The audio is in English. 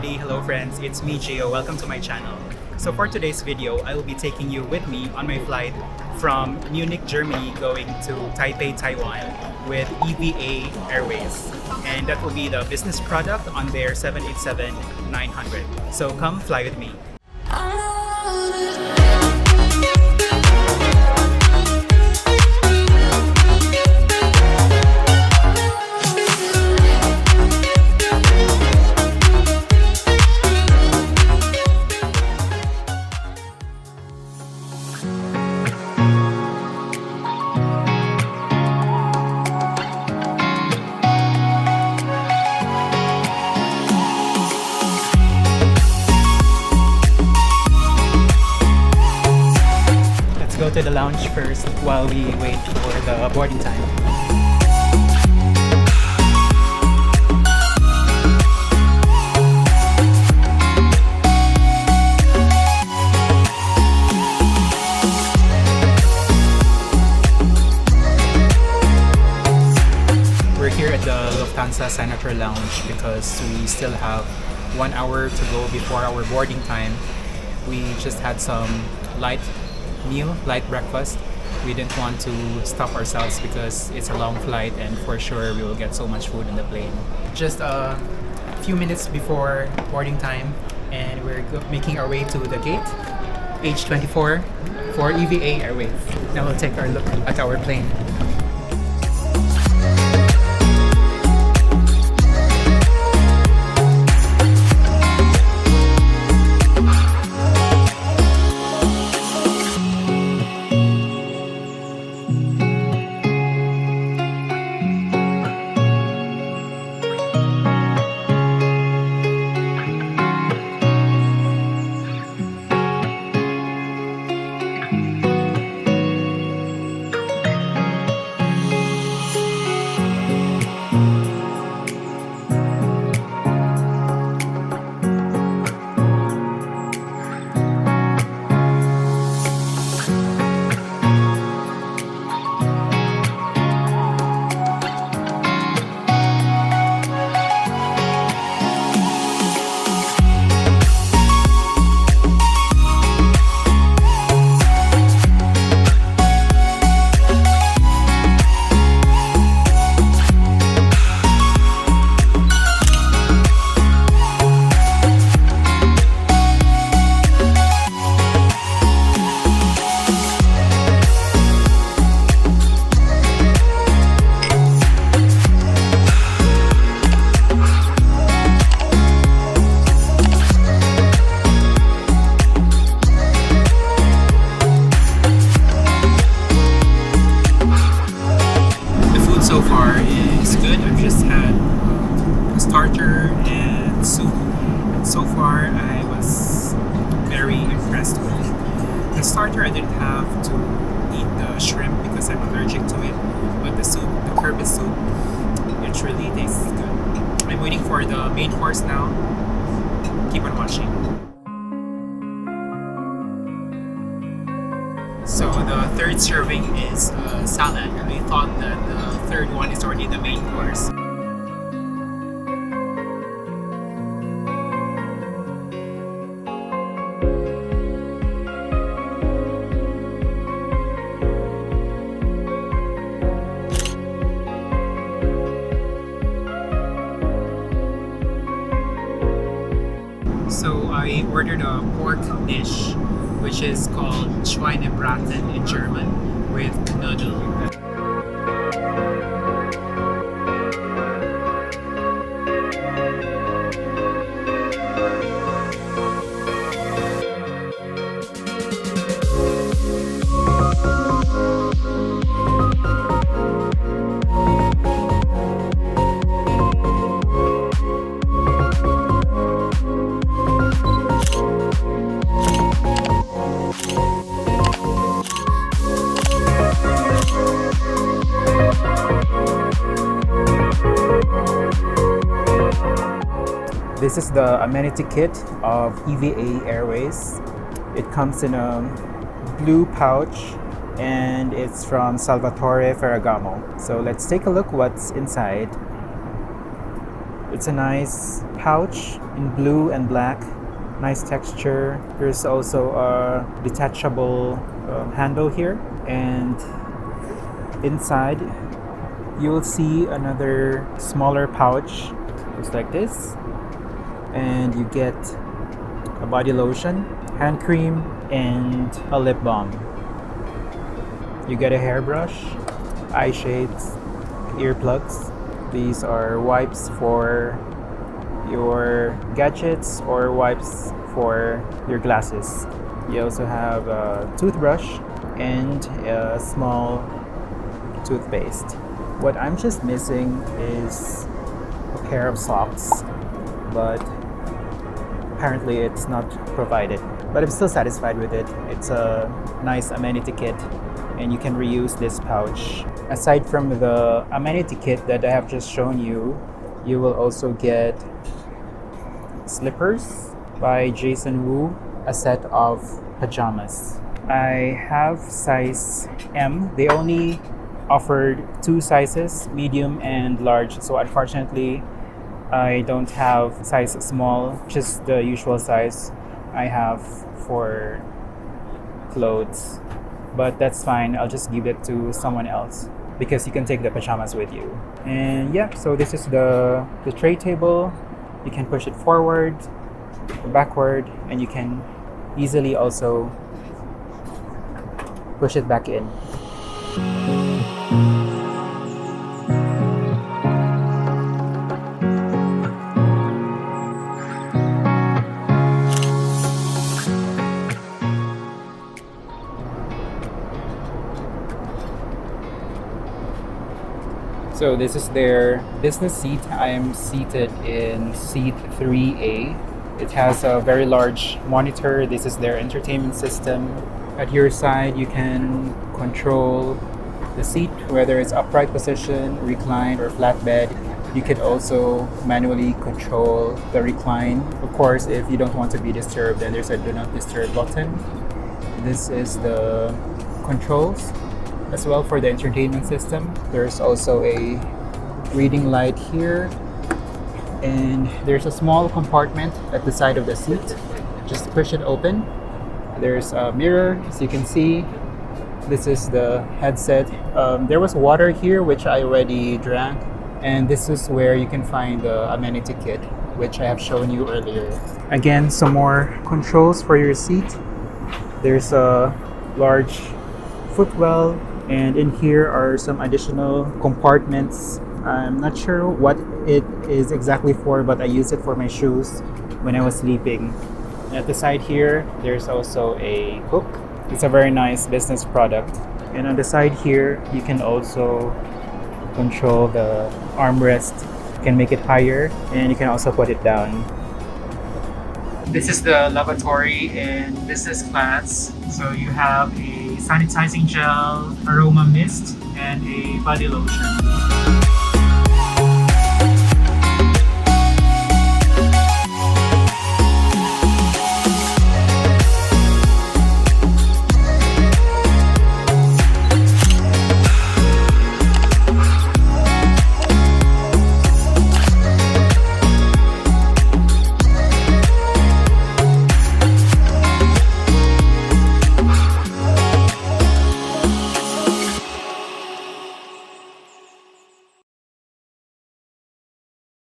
everybody, hello friends, it's me Jeo, welcome to my channel. So for today's video, I will be taking you with me on my flight from Munich, Germany going to Taipei, Taiwan with EVA Airways. And that will be the business product on their 787-900. So come fly with me. Go to the lounge first while we wait for the boarding time. We're here at the Lufthansa Senator Lounge because we still have 1 hour to go before our boarding time. We just had some light breakfast. We didn't want to stop ourselves because it's a long flight and for sure we will get so much food in the plane. Just a few minutes before boarding time and we're making our way to the gate H24 for EVA Airways. Now we'll take our look at our plane. So far is good. I've just had a starter and soup. And so far I was very impressed with it. The starter I didn't have to eat the shrimp because I'm allergic to it. But the soup, the Kirby soup, it really tastes good. I'm waiting for the main course now. Keep on watching. So the third serving is salad. I thought that the third one is already the main course. So I ordered a pork dish, which is called Schweinebraten in German, with Knödel. This is the amenity kit of EVA Airways. It comes in a blue pouch and it's from Salvatore Ferragamo. So let's take a look what's inside. It's a nice pouch in blue and black. Nice texture. There's also a detachable handle here, and inside you will see another smaller pouch. Looks like this, and you get a body lotion, hand cream, and a lip balm. You get a hairbrush, eye shades, earplugs. These are wipes for your gadgets or wipes for your glasses. You also have a toothbrush and a small toothpaste. What I'm just missing is a pair of socks, but apparently it's not provided. But I'm still satisfied with it. It's a nice amenity kit, and you can reuse this pouch. Aside from the amenity kit that I have just shown you, you will also get slippers by Jason Wu, a set of pajamas. I have size M. They only offered two sizes, medium and large. So unfortunately, I don't have size small, just the usual size I have for clothes. But that's fine, I'll just give it to someone else because you can take the pajamas with you. And yeah, so this is the tray table. You can push it forward, backward, and you can easily also push it back in. So this is their business seat. I am seated in seat 3A. It has a very large monitor. This is their entertainment system. At your side, you can control the seat, whether it's upright position, recline, or flatbed. You can also manually control the recline. Of course, if you don't want to be disturbed, then there's a do not disturb button. This is the controls as well for the entertainment system. There's also a reading light here, and there's a small compartment at the side of the seat. Just push it open. There's a mirror, so you can see. This is the headset. There was water here, which I already drank, and this is where you can find the amenity kit, which I have shown you earlier. Again, some more controls for your seat. There's a large footwell, and in here are some additional compartments. I'm not sure what it is exactly for, but I use it for my shoes when I was sleeping. And at the side here, there's also a hook. It's a very nice business product. And on the side here, you can also control the armrest. You can make it higher, and you can also put it down. This is the lavatory in business class. So you have a sanitizing gel, aroma mist, and a body lotion.